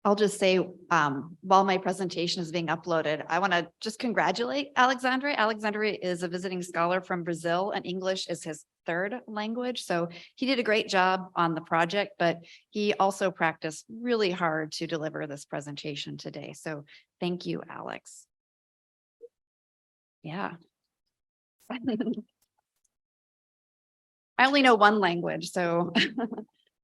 I'll just say, while my presentation is being uploaded, I want to just congratulate Alexandre. Alexandre is a visiting scholar from Brazil, and English is his third language. So he did a great job on the project, but he also practiced really hard to deliver this presentation today. So thank you, Alex. Yeah. I only know one language, so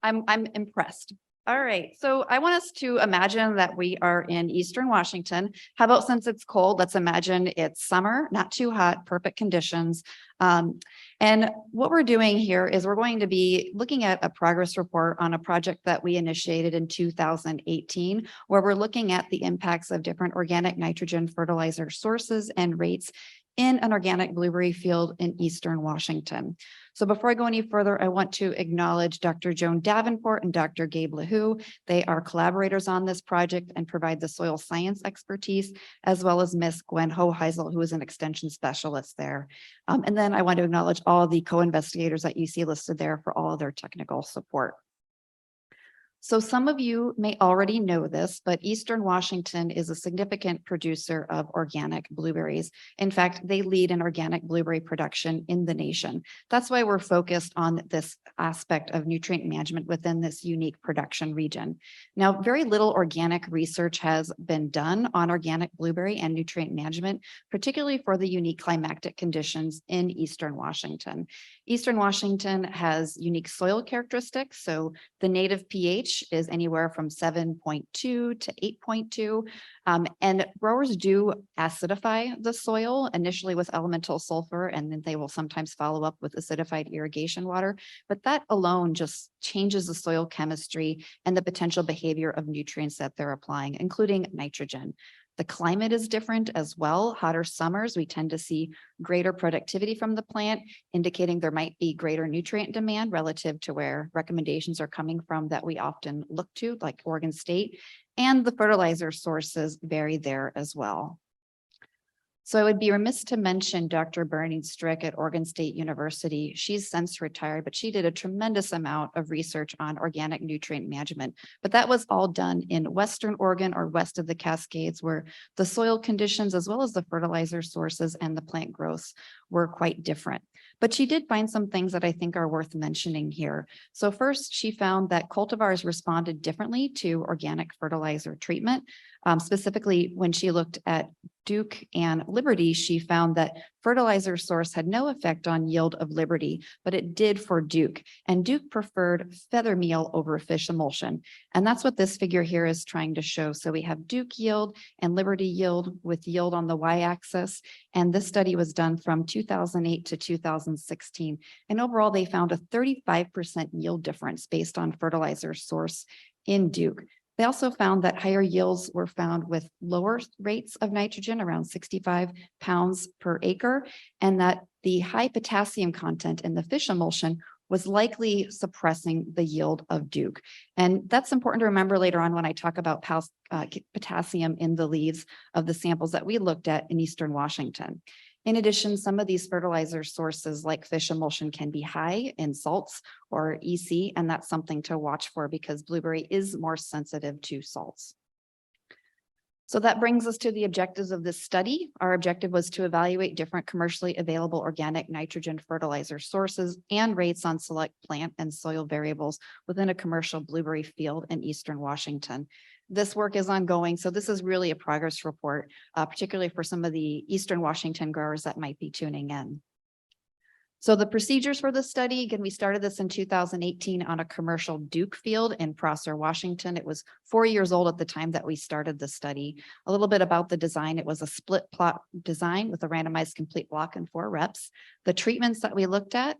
I'm impressed. All right, so I want us to imagine that we are in Eastern Washington. How about, since it's cold, let's imagine it's summer, not too hot, perfect conditions. And what we're doing here is we're going to be looking at a progress report on a project that we initiated in 2018, where we're looking at the impacts of different organic nitrogen fertilizer sources and rates in an organic blueberry field in Eastern Washington. So before I go any further, I want to acknowledge Dr. Joan Davenport and Dr. Gabe LaHoo. They are collaborators on this project and provide the soil science expertise, as well as Miss Gwen Hoheisel, who is an extension specialist there. And then I want to acknowledge all the co-investigators that you see listed there for all of their technical support. So some of you may already know this, but Eastern Washington is a significant producer of organic blueberries. In fact, they lead in organic blueberry production in the nation. That's why we're focused on this aspect of nutrient management within this unique production region. Now, very little organic research has been done on organic blueberry and nutrient management, particularly for the unique climatic conditions in Eastern Washington. Eastern Washington has unique soil characteristics. So the native pH is anywhere from 7.2 to 8.2. And growers do acidify the soil initially with elemental sulfur, and then they will sometimes follow up with acidified irrigation water. But that alone just changes the soil chemistry and the potential behavior of nutrients that they're applying, including nitrogen. The climate is different as well. Hotter summers, we tend to see greater productivity from the plant, indicating there might be greater nutrient demand relative to where recommendations are coming from that we often look to, like Oregon State, and the fertilizer sources vary there as well. So I would be remiss to mention Dr. Bernie Strick at Oregon State University. She's since retired, but she did a tremendous amount of research on organic nutrient management. But that was all done in Western Oregon or west of the Cascades, where the soil conditions, as well as the fertilizer sources and the plant growths, were quite different. But she did find some things that I think are worth mentioning here. So first, she found that cultivars responded differently to organic fertilizer treatment. Specifically, when she looked at Duke and Liberty, she found that fertilizer source had no effect on yield of Liberty, but it did for Duke. And Duke preferred feather meal over fish emulsion. And that's what this figure here is trying to show. So we have Duke yield and Liberty yield with yield on the y-axis. And this study was done from 2008 to 2016. And overall, they found a 35% yield difference based on fertilizer source in Duke. They also found that higher yields were found with lower rates of nitrogen, around 65 pounds per acre, and that the high potassium content in the fish emulsion was likely suppressing the yield of Duke. And that's important to remember later on when I talk about potassium in the leaves of the samples that we looked at in Eastern Washington. In addition, some of these fertilizer sources like fish emulsion can be high in salts or EC, and that's something to watch for because blueberry is more sensitive to salts. So that brings us to the objectives of this study. Our objective was to evaluate different commercially available organic nitrogen fertilizer sources and rates on select plant and soil variables within a commercial blueberry field in Eastern Washington. This work is ongoing, so this is really a progress report, particularly for some of the Eastern Washington growers that might be tuning in. So the procedures for the study, again, we started this in 2018 on a commercial Duke field in Prosser, Washington. It was 4 years old at the time that we started the study. A little bit about the design. It was a split plot design with a randomized complete block and 4 reps. The treatments that we looked at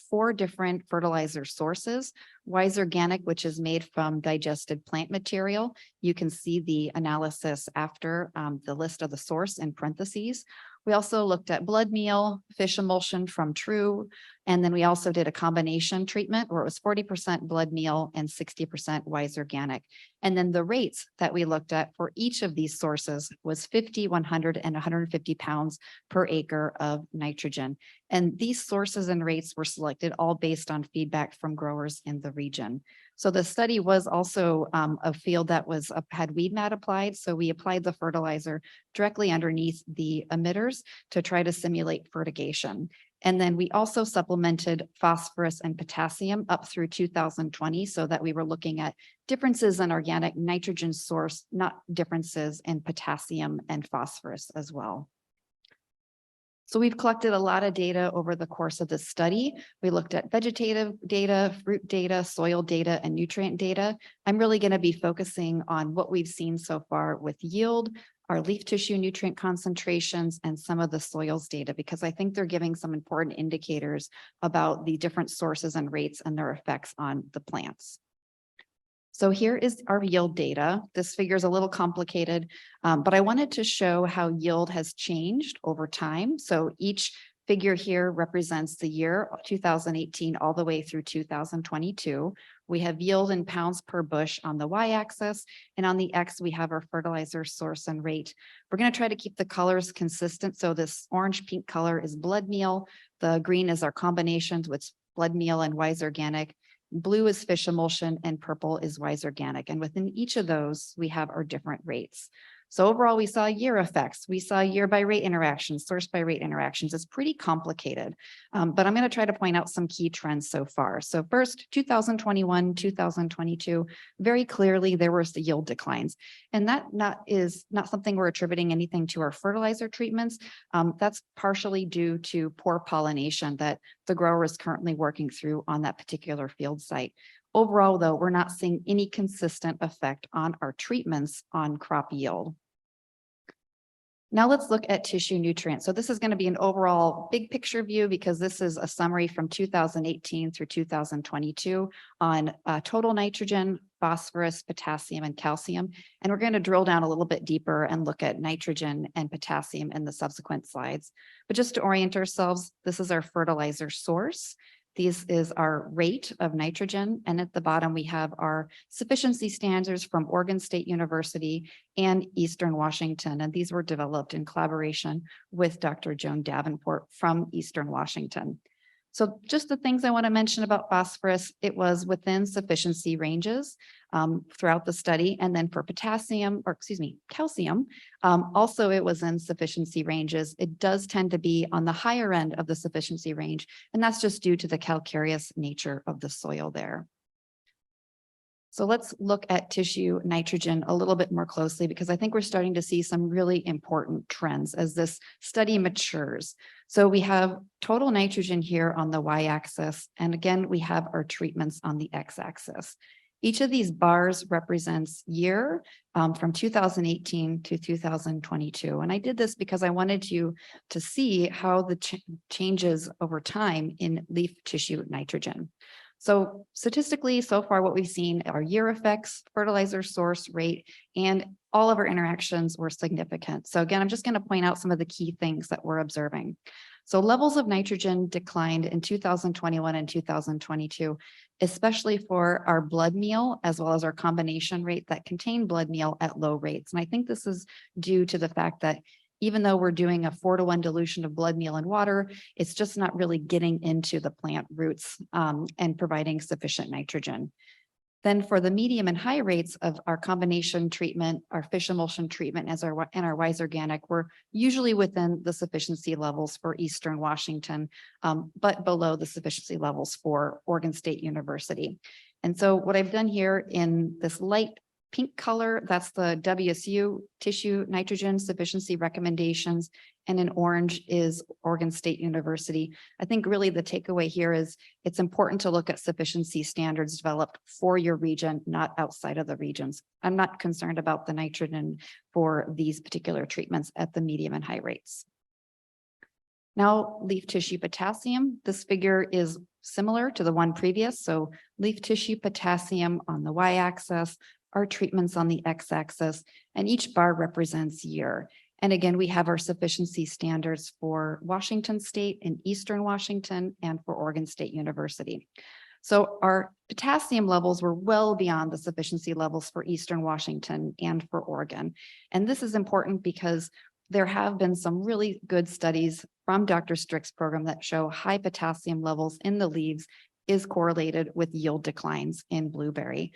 4 different fertilizer sources. Wise Organic, which is made from digested plant material. You can see the analysis after the list of the source in parentheses. We also looked at blood meal, fish emulsion from True, And then we also did a combination treatment where it was 40% blood meal and 60% wise organic. And then the rates that we looked at for each of these sources was 50, 100, and 150 pounds per acre of nitrogen. And these sources and rates were selected all based on feedback from growers in the region. So the study was also a field that was had weed mat applied. So we applied the fertilizer directly underneath the emitters to try to simulate fertigation. And then we also supplemented phosphorus and potassium up through 2020 so that we were looking at differences in organic nitrogen source, not differences in potassium and phosphorus as well. So we've collected a lot of data over the course of this study. We looked at vegetative data, fruit data, soil data, and nutrient data. I'm really going to be focusing on what we've seen so far with yield, our leaf tissue nutrient concentrations, and some of the soils data, because I think they're giving some important indicators about the different sources and rates and their effects on the plants. So here is our yield data. This figure is a little complicated, but I wanted to show how yield has changed over time. So each figure here represents the year 2018 all the way through 2022. We have yield in pounds per bush on the y-axis, and on the x, we have our fertilizer source and rate. We're going to try to keep the colors consistent. So this orange pink color is blood meal. The green is our combinations with blood meal and wise organic. Blue is fish emulsion and purple is wise organic. And within each of those, we have our different rates. So overall, we saw year effects. We saw year by rate interactions, source by rate interactions. It's pretty complicated, but I'm going to try to point out some key trends so far. So first, 2021, 2022, very clearly there was the yield declines. And that is not something we're attributing anything to our fertilizer treatments. That's partially due to poor pollination that the grower is currently working through on that particular field site. Overall, though, we're not seeing any consistent effect on our treatments on crop yield. Now let's look at tissue nutrients. So this is going to be an overall big picture view because this is a summary from 2018 through 2022 on total nitrogen, phosphorus, potassium, and calcium. And we're going to drill down a little bit deeper and look at nitrogen and potassium in the subsequent slides. But just to orient ourselves, this is our fertilizer source. This is our rate of nitrogen. And at the bottom, we have our sufficiency standards from Oregon State University and Eastern Washington. And these were developed in collaboration with Dr. Joan Davenport from Eastern Washington. So just the things I want to mention about phosphorus, it was within sufficiency ranges throughout the study. And then for potassium, or excuse me, calcium, also it was in sufficiency ranges. It does tend to be on the higher end of the sufficiency range, and that's just due to the calcareous nature of the soil there. So let's look at tissue nitrogen a little bit more closely because I think we're starting to see some really important trends as this study matures. So we have total nitrogen here on the y-axis, and again, we have our treatments on the x-axis. Each of these bars represents year from 2018 to 2022. And I did this because I wanted you to see how the changes over time in leaf tissue nitrogen. So statistically, so far, what we've seen are year effects, fertilizer source rate, and all of our interactions were significant. So again, I'm just going to point out some of the key things that we're observing. So levels of nitrogen declined in 2021 and 2022, especially for our blood meal, as well as our combination rate that contain blood meal at low rates. And I think this is due to the fact that even though we're doing a 4-to-1 dilution of blood meal and water, it's just not really getting into the plant roots and providing sufficient nitrogen. Then for the medium and high rates of our combination treatment, our fish emulsion treatment and our wise organic, we're usually within the sufficiency levels for Eastern Washington, but below the sufficiency levels for Oregon State University. And so what I've done here in this light pink color, that's the WSU tissue nitrogen sufficiency recommendations, and in orange is Oregon State University. I think really the takeaway here is it's important to look at sufficiency standards developed for your region, not outside of the regions. I'm not concerned about the nitrogen for these particular treatments at the medium and high rates. Now, leaf tissue potassium. This figure is similar to the one previous. So leaf tissue potassium on the y-axis, our treatments on the x-axis, and each bar represents year. And again, we have our sufficiency standards for Washington State and Eastern Washington and for Oregon State University. So our potassium levels were well beyond the sufficiency levels for Eastern Washington and for Oregon. And this is important because there have been some really good studies from Dr. Strick's program that show high potassium levels in the leaves is correlated with yield declines in blueberry.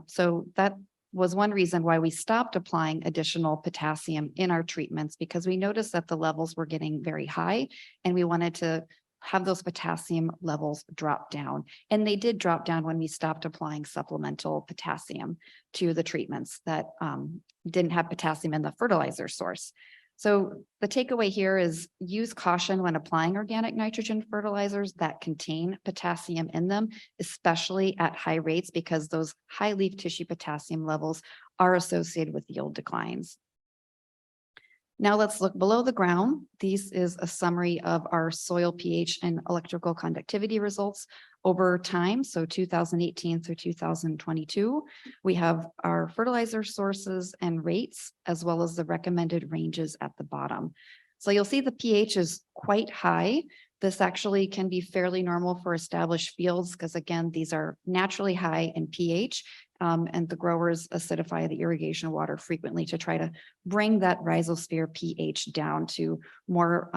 So that was one reason why we stopped applying additional potassium in our treatments, because we noticed that the levels were getting very high and we wanted to have those potassium levels drop down. And they did drop down when we stopped applying supplemental potassium to the treatments that didn't have potassium in the fertilizer source. So the takeaway here is use caution when applying organic nitrogen fertilizers that contain potassium in them, especially at high rates, because those high leaf tissue potassium levels are associated with yield declines. Now let's look below the ground. This is a summary of our soil pH and electrical conductivity results over time. So 2018 through 2022, we have our fertilizer sources and rates, as well as the recommended ranges at the bottom. So you'll see the pH is quite high. This actually can be fairly normal for established fields because, again, these are naturally high in pH. And the growers acidify the irrigation water frequently to try to bring that rhizosphere pH down to more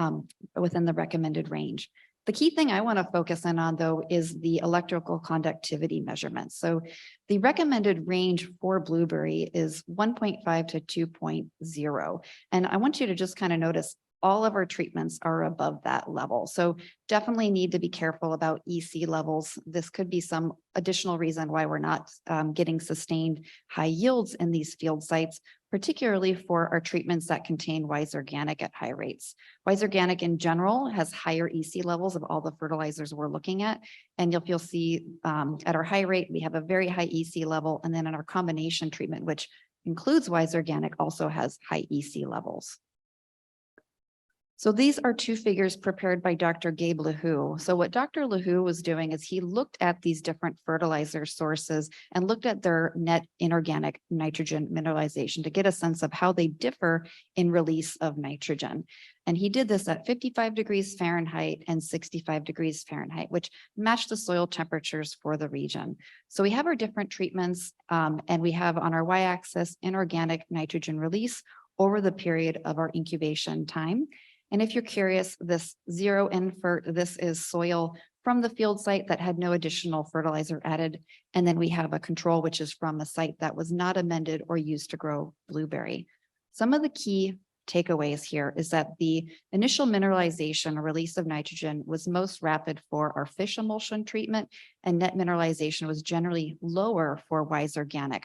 within the recommended range. The key thing I want to focus in on, though, is the electrical conductivity measurements. So the recommended range for blueberry is 1.5 to 2.0. And I want you to just kind of notice all of our treatments are above that level. So definitely need to be careful about EC levels. This could be some additional reason why we're not getting sustained high yields in these field sites, particularly for our treatments that contain Wise Organic at high rates. Wise Organic in general has higher EC levels of all the fertilizers we're looking at. And you'll see at our high rate, we have a very high EC level. And then in our combination treatment, which includes Wise Organic, also has high EC levels. So these are two figures prepared by Dr. Gabe LaHoo. So what Dr. LaHoo was doing is he looked at these different fertilizer sources and looked at their net inorganic nitrogen mineralization to get a sense of how they differ in release of nitrogen. And he did this at 55 degrees Fahrenheit and 65 degrees Fahrenheit, which matched the soil temperatures for the region. So we have our different treatments and we have on our y-axis inorganic nitrogen release over the period of our incubation time. And if you're curious, this zero invert, this is soil from the field site that had no additional fertilizer added. And then we have a control, which is from a site that was not amended or used to grow blueberry. Some of the key takeaways here is that the initial mineralization or release of nitrogen was most rapid for our fish emulsion treatment, and net mineralization was generally lower for Wise Organic.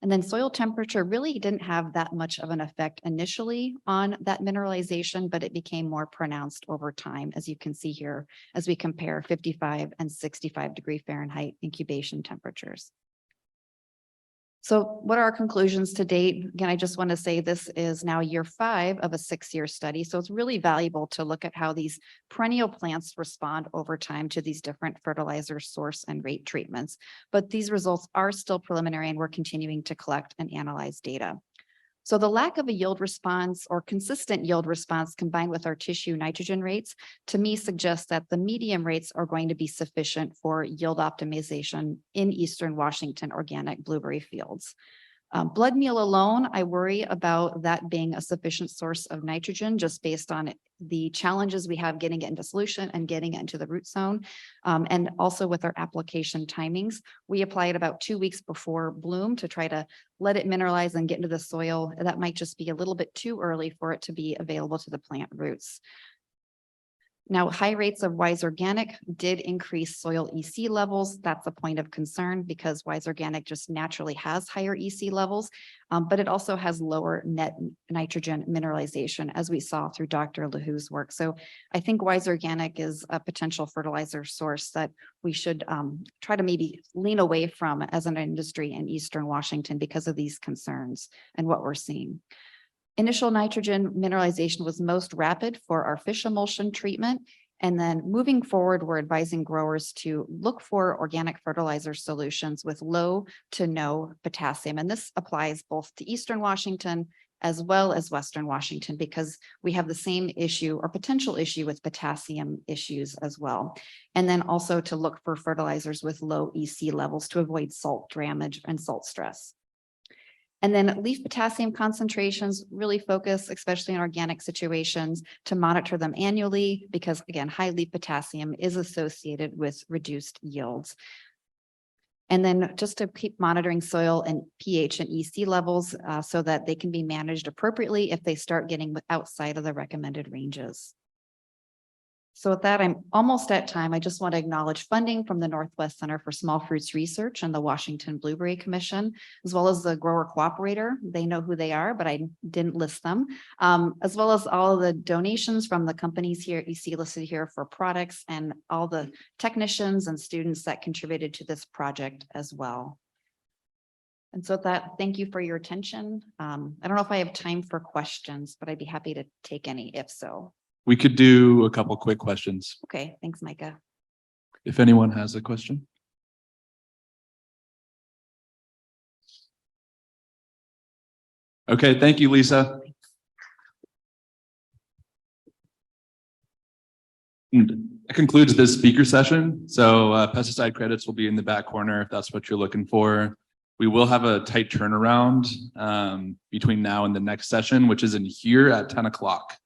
And then soil temperature really didn't have that much of an effect initially on that mineralization, but it became more pronounced over time, as you can see here, as we compare 55 and 65 degree Fahrenheit incubation temperatures. So what are our conclusions to date? Again, I just want to say this is now year 5 of a 6-year study. So it's really valuable to look at how these perennial plants respond over time to these different fertilizer source and rate treatments. But these results are still preliminary and we're continuing to collect and analyze data. So the lack of a yield response or consistent yield response combined with our tissue nitrogen rates, to me suggests that the medium rates are going to be sufficient for yield optimization in Eastern Washington organic blueberry fields. Blood meal alone, I worry about that being a sufficient source of nitrogen just based on the challenges we have getting it into solution and getting it into the root zone. And also with our application timings, we apply it about 2 weeks before bloom to try to let it mineralize and get into the soil. That might just be a little bit too early for it to be available to the plant roots. Now, high rates of Wise Organic did increase soil EC levels. That's a point of concern because Wise Organic just naturally has higher EC levels, but it also has lower net nitrogen mineralization, as we saw through Dr. LaHoo's work. So I think Wise Organic is a potential fertilizer source that we should try to maybe lean away from as an industry in Eastern Washington because of these concerns and what we're seeing. Initial nitrogen mineralization was most rapid for our fish emulsion treatment. And then moving forward, we're advising growers to look for organic fertilizer solutions with low to no potassium. And this applies both to Eastern Washington as well as Western Washington, because we have the same issue or potential issue with potassium issues as well. And then also to look for fertilizers with low EC levels to avoid salt damage and salt stress. And then leaf potassium concentrations really focus, especially in organic situations, to monitor them annually, because again, high leaf potassium is associated with reduced yields. And then just to keep monitoring soil and pH and EC levels so that they can be managed appropriately if they start getting outside of the recommended ranges. So with that, I'm almost at time. I just want to acknowledge funding from the Northwest Center for Small Fruits Research and the Washington Blueberry Commission, as well as the Grower Cooperator. They know who they are, but I didn't list them, as well as all of the donations from the companies here you see listed here for products and all the technicians and students that contributed to this project as well. And so with that, thank you for your attention. I don't know if I have time for questions, but I'd be happy to take any if so. We could do a couple quick questions. Okay, thanks, Micah. If anyone has a question. Okay, thank you, Lisa. And that concludes this speaker session. So pesticide credits will be in the back corner if that's what you're looking for. We will have a tight turnaround between now and the next session, which is in here at 10 o'clock.